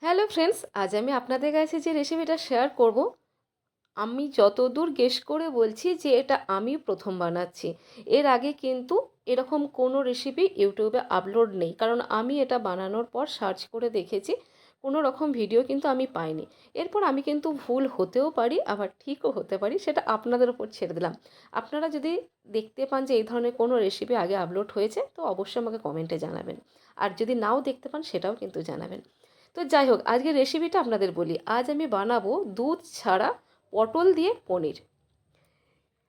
Hello friends, আজ আমি আপনাদের কাছে যে রেসিপিটা শেয়ার করব, আমি যতদূর গেস করে বলছি যে এটা আমি প্রথম বানাচ্ছি। এর আগে কিন্তু এরকম কোনো রেসিপি ইউটিউবে আপলোড নেই, কারণ আমি এটা বানানোর পর সার্চ করে দেখেছি, কোনো রকম ভিডিও কিন্তু আমি পাইনি। এরপর আমি কিন্তু ভুল হতেও পারি, আবার ঠিকও হতে পারি, সেটা আপনাদের উপর ছেড়ে দিলাম। আপনারা যদি দেখতে পান যে এই ধরনের কোনো রেসিপি আগে আপলোড হয়েছে, তো অবশ্যই আমাকে কমেন্টে জানাবেন। আর যদি নাও দেখতে পান সেটাও কিন্তু জানাবেন। তো যাই হোক, আজকের রেসিপিটা আপনাদের বলি। আজ আমি বানাবো দুধ ছাড়া পটল দিয়ে পনির।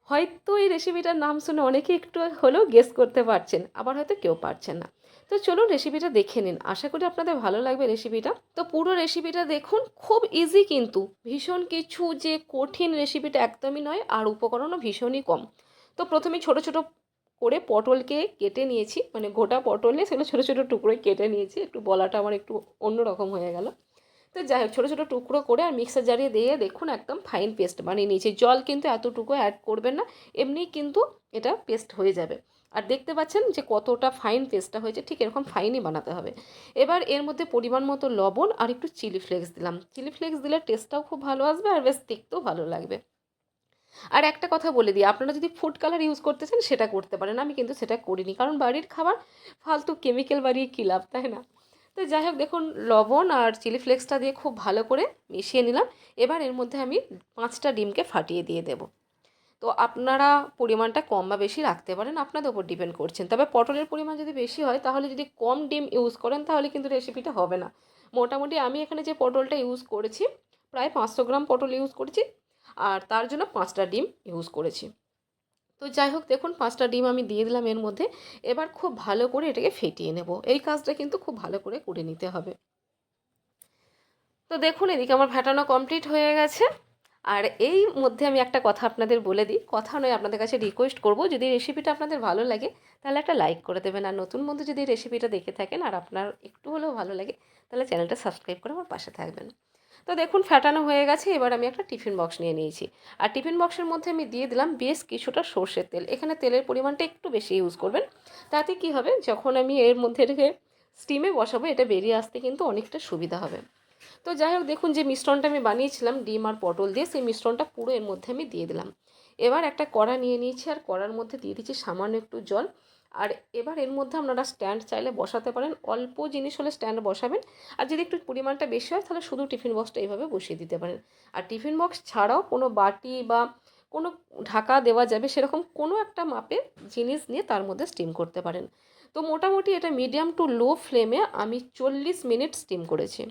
হয়তো এই রেসিপিটার নাম শুনে অনেকে একটু হলেও গেস করতে পারছেন, আবার হয়তো কেউ পারছেন না। তো চলুন রেসিপিটা দেখে নিন, আশা করি আপনাদের ভালো লাগবে রেসিপিটা। তো পুরো রেসিপিটা দেখুন, খুব ইজি কিন্তু, ভীষণ কিছু যে কঠিন রেসিপিটা একদমই নয়, আর উপকরণও ভীষণই কম। তো প্রথমে ছোট ছোট করে পটলকে কেটে নিয়েছি, মানে গোটা পটলে সেগুলো ছোট ছোট টুকরোয় কেটে নিয়েছি। একটু বলাটা আমার একটু অন্যরকম হয়ে গেল। তো যাই হোক, ছোটো ছোটো টুকরো করে আর মিক্সার জারে দিয়ে দেখুন একদম ফাইন পেস্ট বানিয়ে নিয়েছি। জল কিন্তু এতটুকু অ্যাড করবেন না, এমনিই কিন্তু এটা পেস্ট হয়ে যাবে। আর দেখতে পাচ্ছেন যে কতটা ফাইন পেস্টটা হয়েছে, ঠিক এরকম ফাইনই বানাতে হবে। এবার এর মধ্যে পরিমাণ মতো লবণ আর একটু চিলি ফ্লেক্স দিলাম। চিলি ফ্লেক্স দিলে টেস্টটাও খুব ভালো আসবে, আর বেশ দেখতেও ভালো লাগবে। আর একটা কথা বলে দিই, আপনারা যদি ফুড কালার ইউজ করতে চান সেটা করতে পারেন, আমি কিন্তু সেটা করিনি, কারণ বাড়ির খাবার ফালতু কেমিক্যাল বাড়িয়ে কী লাভ, তাই না? তো যাই হোক, দেখুন লবণ আর চিলি ফ্লেক্সটা দিয়ে খুব ভালো করে মিশিয়ে নিলাম। এবার এর মধ্যে আমি 5টা ডিমকে ফাটিয়ে দিয়ে দেবো। তো আপনারা পরিমাণটা কম বা বেশি রাখতে পারেন, আপনাদের উপর ডিপেন্ড করছেন। তবে পটলের পরিমাণ যদি বেশি হয়, তাহলে যদি কম ডিম ইউজ করেন তাহলে কিন্তু রেসিপিটা হবে না। মোটামুটি আমি এখানে যে পটলটা ইউজ করেছি, প্রায় 500 গ্রাম পটল ইউজ করেছি, আর তার জন্য 5টা ডিম ইউজ করেছি। তো যাই হোক, দেখুন 5টা ডিম আমি দিয়ে দিলাম এর মধ্যে। এবার খুব ভালো করে এটাকে ফেটিয়ে নেব। এই কাজটা কিন্তু খুব ভালো করে করে নিতে হবে। তো দেখুন, এদিকে আমার ফেটানো কমপ্লিট হয়ে গেছে। আর এই মধ্যে আমি একটা কথা আপনাদের বলে দিই, কথা নয়, আপনাদের কাছে রিকোয়েস্ট করব, যদি রেসিপিটা আপনাদের ভালো লাগে তাহলে একটা লাইক করে দেবেন। আর নতুন বন্ধু যদি রেসিপিটা দেখে থাকেন আর আপনার একটু হলেও ভালো লাগে, তাহলে চ্যানেলটা সাবস্ক্রাইব করে আমার পাশে থাকবেন। তো দেখুন ফেটানো হয়ে গেছে। এবার আমি একটা টিফিন বক্স নিয়ে নিয়েছি, আর টিফিন বক্সের মধ্যে আমি দিয়ে দিলাম বেশ কিছুটা সর্ষের তেল। এখানে তেলের পরিমাণটা একটু বেশি ইউজ করবেন। তাতে কি হবে, যখন আমি এর মধ্যে রেখে স্টিমে বসাবো, এটা বেরিয়ে আসতে কিন্তু অনেকটা সুবিধা হবে। তো যাই হোক, দেখুন যে মিশ্রণটা আমি বানিয়েছিলাম ডিম আর পটল দিয়ে, সেই মিশ্রণটা পুরো এর মধ্যে আমি দিয়ে দিলাম। এবার একটা কড়া নিয়ে নিয়েছি, আর কড়ার মধ্যে দিয়ে দিচ্ছি সামান্য একটু জল। আর এবার এর মধ্যে আপনারা স্ট্যান্ড চাইলে বসাতে পারেন, অল্প জিনিস হলে স্ট্যান্ড বসাবেন। আর যদি একটু পরিমাণটা বেশি হয়, তাহলে শুধু টিফিন বক্সটা এইভাবে বসিয়ে দিতে পারেন। আর টিফিন বক্স ছাড়াও কোনো বাটি বা কোনো ঢাকা দেওয়া যাবে সেরকম কোনো একটা মাপের জিনিস নিয়ে তার মধ্যে স্টিম করতে পারেন। তো মোটামুটি এটা মিডিয়াম টু লো ফ্লেমে আমি 40 মিনিট স্টিম করেছি।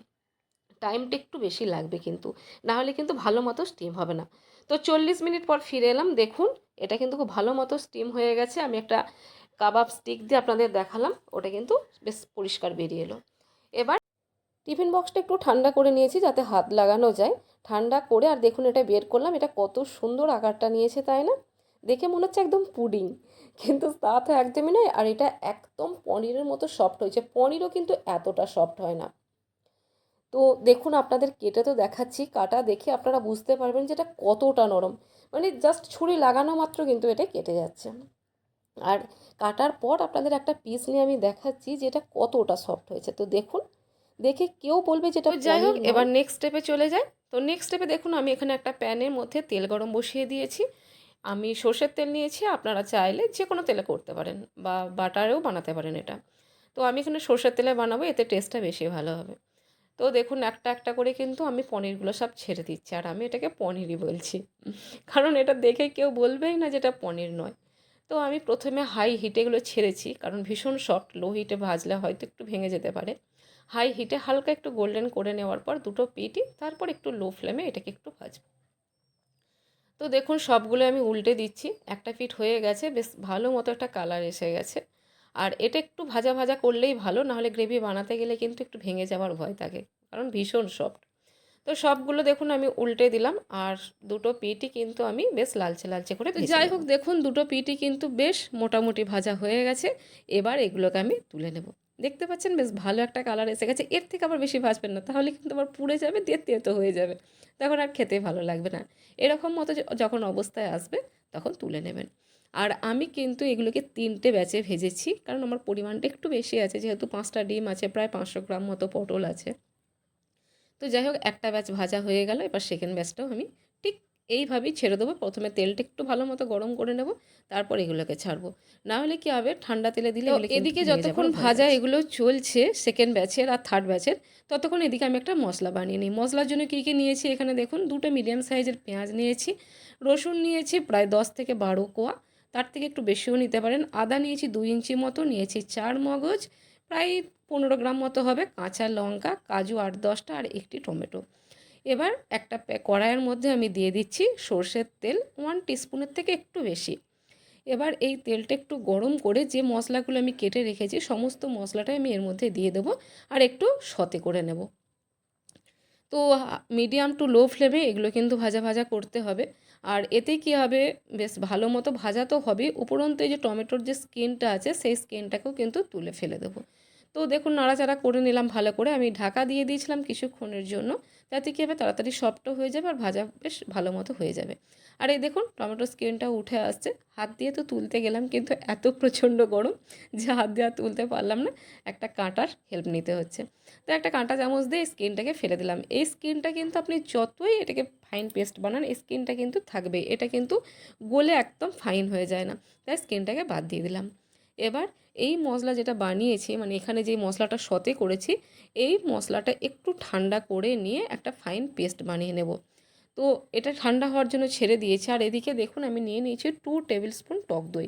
টাইমটা একটু বেশি লাগবে কিন্তু, না হলে কিন্তু ভালো মতো স্টিম হবে না। তো 40 মিনিট পর ফিরে এলাম, দেখুন এটা কিন্তু খুব ভালো মতো স্টিম হয়ে গেছে। আমি একটা কাবাব স্টিক দিয়ে আপনাদের দেখালাম, ওটা কিন্তু বেশ পরিষ্কার বেরিয়ে এলো। এবার টিফিন বক্সটা একটু ঠান্ডা করে নিয়েছি যাতে হাত লাগানো যায়। ঠান্ডা করে আর দেখুন এটা বের করলাম, এটা কত সুন্দর আকারটা নিয়েছে, তাই না? দেখে মনে হচ্ছে একদম পুডিং, কিন্তু তা তো একদমই নয়। আর এটা একদম পনিরের মতো সফট হয়েছে। পনিরও কিন্তু এতটা সফট হয় না। তো দেখুন, আপনাদের কেটে তো দেখাচ্ছি, কাটা দেখে আপনারা বুঝতে পারবেন যে এটা কতটা নরম। মানে জাস্ট ছুরি লাগানো মাত্র কিন্তু এটা কেটে যাচ্ছে। আর কাটার পর আপনাদের একটা পিস নিয়ে আমি দেখাচ্ছি যে এটা কতটা সফট হয়েছে। তো দেখুন, দেখে কেউ বলবে যেটা যাই হোক, এবার নেক্সট স্টেপে চলে যাই। তো নেক্সট স্টেপে দেখুন, আমি এখানে একটা প্যানের মধ্যে তেল গরম বসিয়ে দিয়েছি। আমি সর্ষের তেল নিয়েছি, আপনারা চাইলে যে কোনো তেলে করতে পারেন, বা বাটারেও বানাতে পারেন এটা। তো আমি এখানে সর্ষের তেলে বানাবো, এতে টেস্টটা বেশি ভালো হবে। তো দেখুন একটা একটা করে কিন্তু আমি পনিরগুলো সব ছেড়ে দিচ্ছি, আর আমি এটাকে পনিরই বলছি, কারণ এটা দেখে কেউ বলবেই না যেটা পনির নয়। তো আমি প্রথমে হাই হিটে এগুলো ছেড়েছি, কারণ ভীষণ সফট, লো হিটে ভাজলে হয়তো একটু ভেঙে যেতে পারে। হাই হিটে হালকা একটু গোল্ডেন করে নেওয়ার পর দুটো পিঠই, তারপর একটু লো ফ্লেমে এটাকে একটু ভাজবো। তো দেখুন সবগুলো আমি উল্টে দিচ্ছি। একটা পিঠ হয়ে গেছে, বেশ ভালো মতো একটা কালার এসে গেছে। আর এটা একটু ভাজা ভাজা করলেই ভালো, নাহলে গ্রেভি বানাতে গেলে কিন্তু একটু ভেঙে যাওয়ার ভয় থাকে, কারণ ভীষণ সফট। তো সবগুলো দেখুন আমি উল্টে দিলাম, আর দুটো পিঠই কিন্তু আমি বেশ লালচে লালচে করে ভেজে নেব। যাই হোক, দেখুন দুটো পিঠই কিন্তু বেশ মোটামুটি ভাজা হয়ে গেছে। এবার এগুলোকে আমি তুলে নেব। দেখতে পাচ্ছেন বেশ ভালো একটা কালার এসে গেছে। এর থেকে আবার বেশি ভাজবেন না, তাহলে কিন্তু আবার পুড়ে যাবে, দিয়ে তেতো হয়ে যাবে, তখন আর খেতে ভালো লাগবে না। এরকম মতো যখন অবস্থায় আসবে তখন তুলে নেবেন। আর আমি কিন্তু এগুলোকে 3টে ব্যাচে ভেজেছি, কারণ আমার পরিমাণটা একটু বেশি আছে, যেহেতু 5টা ডিম আছে, প্রায় 500 গ্রাম মতো পটল আছে। তো যাই হোক একটা ব্যাচ ভাজা হয়ে গেল, এবার সেকেন্ড ব্যাচটাও আমি ঠিক এইভাবেই ছেড়ে দেবো। প্রথমে তেলটা একটু ভালো মতো গরম করে নেব, তারপর এগুলোকে ছাড়বো। না হলে কী হবে, ঠান্ডা তেলে দিলে এগুলো কিন্তু এদিকে ভেঙে যাবার যতক্ষণ ভয় ভাজা আছে। এগুলো চলছে সেকেন্ড ব্যাচের আর থার্ড ব্যাচের, ততক্ষণ এদিকে আমি একটা মশলা বানিয়ে নিই। মশলার জন্য কী কী নিয়েছি এখানে দেখুন, 2টা মিডিয়াম সাইজের পেঁয়াজ নিয়েছি, রসুন নিয়েছি প্রায় 10 থেকে 12 কোয়া, তার থেকে একটু বেশিও নিতে পারেন। আদা নিয়েছি 2 ইঞ্চি মতো, নিয়েছি 4 মগজ প্রায় 15 গ্রাম মতো হবে, কাঁচা লঙ্কা, কাজু 8-10টা আর একটি টমেটো। এবার একটা কড়াইয়ের মধ্যে আমি দিয়ে দিচ্ছি সর্ষের তেল 1 টিস্পুনের থেকে একটু বেশি। এবার এই তেলটা একটু গরম করে যে মশলাগুলো আমি কেটে রেখেছি সমস্ত মশলাটাই আমি এর মধ্যে দিয়ে দেবো আর একটু সতে করে নেব। তো মিডিয়াম টু লো ফ্লেমে এগুলো কিন্তু ভাজা ভাজা করতে হবে। আর এতে কী হবে, বেশ ভালো মতো ভাজা তো হবে, উপরন্তু এই যে টমেটোর যে স্কিনটা আছে সেই স্কিনটাকেও কিন্তু তুলে ফেলে দেবো। তো দেখুন নাড়াচাড়া করে নিলাম ভালো করে, আমি ঢাকা দিয়ে দিয়েছিলাম কিছুক্ষণের জন্য, যাতে কী হবে তাড়াতাড়ি সফটও হয়ে যাবে আর ভাজা বেশ ভালো মতো হয়ে যাবে। আর এই দেখুন টমেটোর স্কিনটা উঠে আসছে, হাত দিয়ে তো তুলতে গেলাম কিন্তু এত প্রচণ্ড গরম যে হাত দিয়ে আর তুলতে পারলাম না, একটা কাঁটার হেল্প নিতে হচ্ছে। তো একটা কাঁটা চামচ দিয়ে স্কিনটাকে ফেলে দিলাম। এই স্কিনটা কিন্তু আপনি যতই এটাকে ফাইন পেস্ট বানান, এই স্কিনটা কিন্তু থাকবে, এটা কিন্তু গলে একদম ফাইন হয়ে যায় না, তাই স্কিনটাকে বাদ দিয়ে দিলাম। এবার এই মশলা যেটা বানিয়েছি, মানে এখানে যে মশলাটা সতে করেছি, এই মশলাটা একটু ঠান্ডা করে নিয়ে একটা ফাইন পেস্ট বানিয়ে নেব। তো এটা ঠান্ডা হওয়ার জন্য ছেড়ে দিয়েছি। আর এদিকে দেখুন আমি নিয়ে নিয়েছি 2 টেবিল স্পুন টক দই।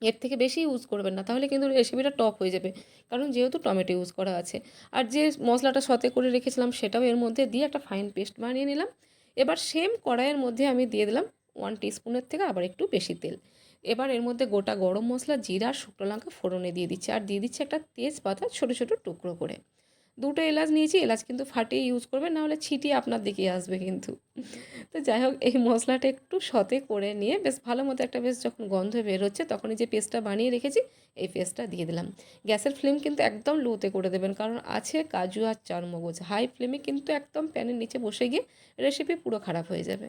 এর থেকে বেশি ইউজ করবেন না, তাহলে কিন্তু রেসিপিটা টক হয়ে যাবে, কারণ যেহেতু টমেটো ইউজ করা আছে। আর যে মশলাটা সতে করে রেখেছিলাম সেটাও এর মধ্যে দিয়ে একটা ফাইন পেস্ট বানিয়ে নিলাম। এবার সেম কড়াইয়ের মধ্যে আমি দিয়ে দিলাম 1 টিস্পুনের থেকে আবার একটু বেশি তেল। এবার এর মধ্যে গোটা গরম মশলা, জিরা, শুকনো লঙ্কা ফোড়নে দিয়ে দিচ্ছি, আর দিয়ে দিচ্ছি একটা তেজপাতা ছোটো ছোটো টুকরো করে। 2টো এলাচ নিয়েছি, এলাচ কিন্তু ফাটিয়ে ইউজ করবেন, নাহলে ছিটিয়ে আপনার দিকেই আসবে কিন্তু। তো যাই হোক এই মশলাটা একটু সতে করে নিয়ে বেশ ভালো মতো একটা বেশ যখন গন্ধ বের হচ্ছে, তখন এই যে পেস্টটা বানিয়ে রেখেছি এই পেস্টটা দিয়ে দিলাম। গ্যাসের ফ্লেম কিন্তু একদম লোতে করে দেবেন, কারণ আছে কাজু আর চারমগজ। হাই ফ্লেমে কিন্তু একদম প্যানের নিচে বসে গিয়ে রেসিপি পুরো খারাপ হয়ে যাবে।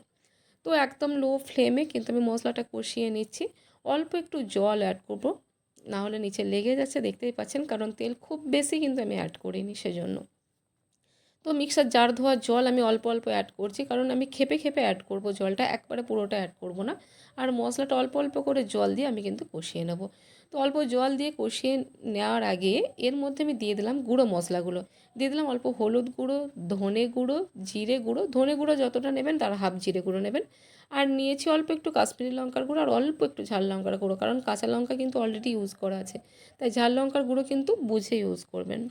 তো একদম লো ফ্লেমে কিন্তু আমি মশলাটা কষিয়ে নিচ্ছি। অল্প একটু জল অ্যাড করব, না হলে নিচে লেগে যাচ্ছে, দেখতেই পাচ্ছেন, কারণ তেল খুব বেশি কিন্তু আমি অ্যাড করিনি সেজন্য। তো মিক্সার জার ধোয়ার জল আমি অল্প অল্প অ্যাড করছি, কারণ আমি খেপে খেপে অ্যাড করব জলটা, একবারে পুরোটা অ্যাড করব না। আর মশলাটা অল্প অল্প করে জল দিয়ে আমি কিন্তু কষিয়ে নেব। তো অল্প জল দিয়ে কষিয়ে নেওয়ার আগে এর মধ্যে আমি দিয়ে দিলাম গুঁড়ো মশলাগুলো। দিয়ে দিলাম অল্প হলুদ গুঁড়ো, ধনে গুঁড়ো, জিরে গুঁড়ো, ধনে গুঁড়ো যতটা নেবেন তার হাফ জিরে গুঁড়ো নেবেন। আর নিয়েছি অল্প একটু কাশ্মীরি লঙ্কার গুঁড়ো আর অল্প একটু ঝাল লঙ্কার গুঁড়ো, কারণ কাঁচা লঙ্কা কিন্তু অলরেডি ইউজ করা আছে, তাই ঝাল লঙ্কার গুঁড়ো কিন্তু বুঝে ইউজ করবেন।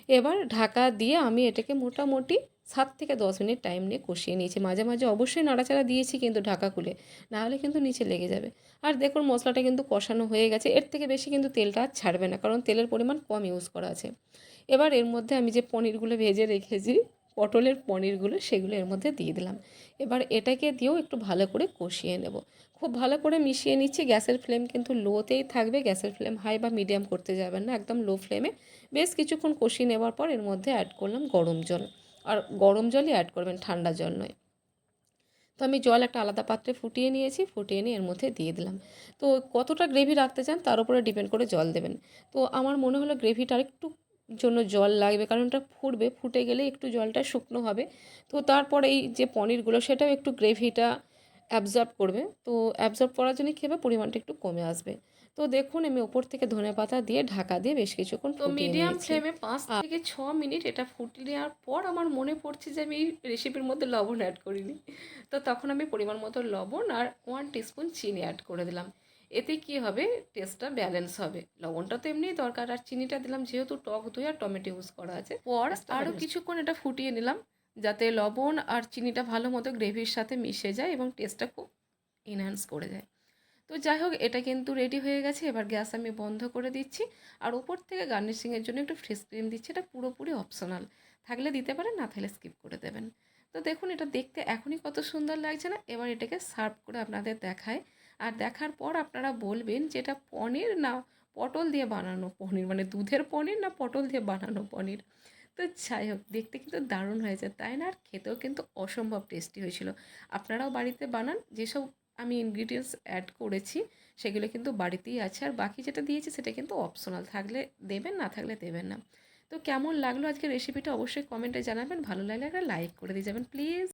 এবার ঢাকা দিয়ে আমি এটাকে মোটামুটি 7 থেকে 10 মিনিট টাইম নিয়ে কষিয়ে নিয়েছি। মাঝে মাঝে অবশ্যই নাড়াচাড়া দিয়েছি কিন্তু ঢাকা খুলে, নাহলে কিন্তু নিচে লেগে যাবে। আর দেখুন মশলাটা কিন্তু কষানো হয়ে গেছে, এর থেকে বেশি কিন্তু তেলটা আর ছাড়বে না, কারণ তেলের পরিমাণ কম ইউজ করা আছে। এবার এর মধ্যে আমি যে পনিরগুলো ভেজে রেখেছি, পটলের পনিরগুলো, সেগুলো এর মধ্যে দিয়ে দিলাম। এবার এটাকে দিয়েও একটু ভালো করে কষিয়ে নেব। খুব ভালো করে মিশিয়ে নিচ্ছি। গ্যাসের ফ্লেম কিন্তু লোতেই থাকবে, গ্যাসের ফ্লেম হাই বা মিডিয়াম করতে যাবেন না, একদম লো ফ্লেমে। বেশ কিছুক্ষণ কষিয়ে নেওয়ার পর এর মধ্যে অ্যাড করলাম গরম জল। আর গরম জলই অ্যাড করবেন, ঠান্ডা জল নয়। তো আমি জল একটা আলাদা পাত্রে ফুটিয়ে নিয়েছি, ফুটিয়ে নিয়ে এর মধ্যে দিয়ে দিলাম। তো কতটা গ্রেভি রাখতে চান তার উপরে ডিপেন্ড করে জল দেবেন। তো আমার মনে হলো গ্রেভিটা আরেকটু জন্য জল লাগবে, কারণ এটা ফুটবে, ফুটে গেলে একটু জলটা শুকনো হবে। তো তারপরে এই যে পনিরগুলো সেটাও একটু গ্রেভিটা অ্যাবজর্ব করবে, তো অ্যাবজর্ব করার জন্য কী হবে, পরিমাণটা একটু কমে আসবে। তো দেখুন আমি ওপর থেকে ধনেপাতা দিয়ে ঢাকা দিয়ে বেশ কিছুক্ষণ তো ফুটিয়ে মিডিয়াম নিয়েছি। ফ্লেমে 5 থেকে 6 মিনিট এটা ফুটিয়ে নেওয়ার পর আমার মনে পড়ছে যে আমি এই রেসিপির মধ্যে লবণ অ্যাড করিনি। তো তখন আমি পরিমাণ মতো লবণ আর 1 টিস্পুন চিনি অ্যাড করে দিলাম। এতে কি হবে, টেস্টটা ব্যালেন্স হবে। লবণটা তো এমনিই দরকার, আর চিনিটা দিলাম যেহেতু টক দই আর টমেটো ইউজ করা আছে। পর আরও কিছুক্ষণ এটা ফুটিয়ে নিলাম, যাতে লবণ আর চিনিটা ভালো মতো গ্রেভির সাথে মিশে যায় এবং টেস্টটা খুব এনহ্যান্স করে দেয়। তো যাই হোক এটা কিন্তু রেডি হয়ে গেছে। এবার গ্যাস আমি বন্ধ করে দিচ্ছি। আর ওপর থেকে গার্নিশিংয়ের জন্য একটু ফ্রেশ ক্রিম দিচ্ছি, এটা পুরোপুরি অপশনাল, থাকলে দিতে পারেন, না থাকলে স্কিপ করে দেবেন। তো দেখুন এটা দেখতে এখনই কত সুন্দর লাগছে না। এবার এটাকে সার্ভ করে আপনাদের দেখায়, আর দেখার পর আপনারা বলবেন যে এটা পনির না পটল দিয়ে বানানো পনির, মানে দুধের পনির না পটল দিয়ে বানানো পনির। তো যাই হোক দেখতে কিন্তু দারুণ হয়েছে তাই না, আর খেতেও কিন্তু অসম্ভব টেস্টি হয়েছিল। আপনারাও বাড়িতে বানান, যেসব আমি ইনগ্রিডিয়েন্টস অ্যাড করেছি সেগুলো কিন্তু বাড়িতেই আছে, আর বাকি যেটা দিয়েছি সেটা কিন্তু অপশনাল, থাকলে দেবেন, না থাকলে দেবেন না। তো কেমন লাগলো আজকে রেসিপিটা অবশ্যই কমেন্টে জানাবেন, ভালো লাগলে একটা লাইক করে দিয়ে যাবেন প্লিজ।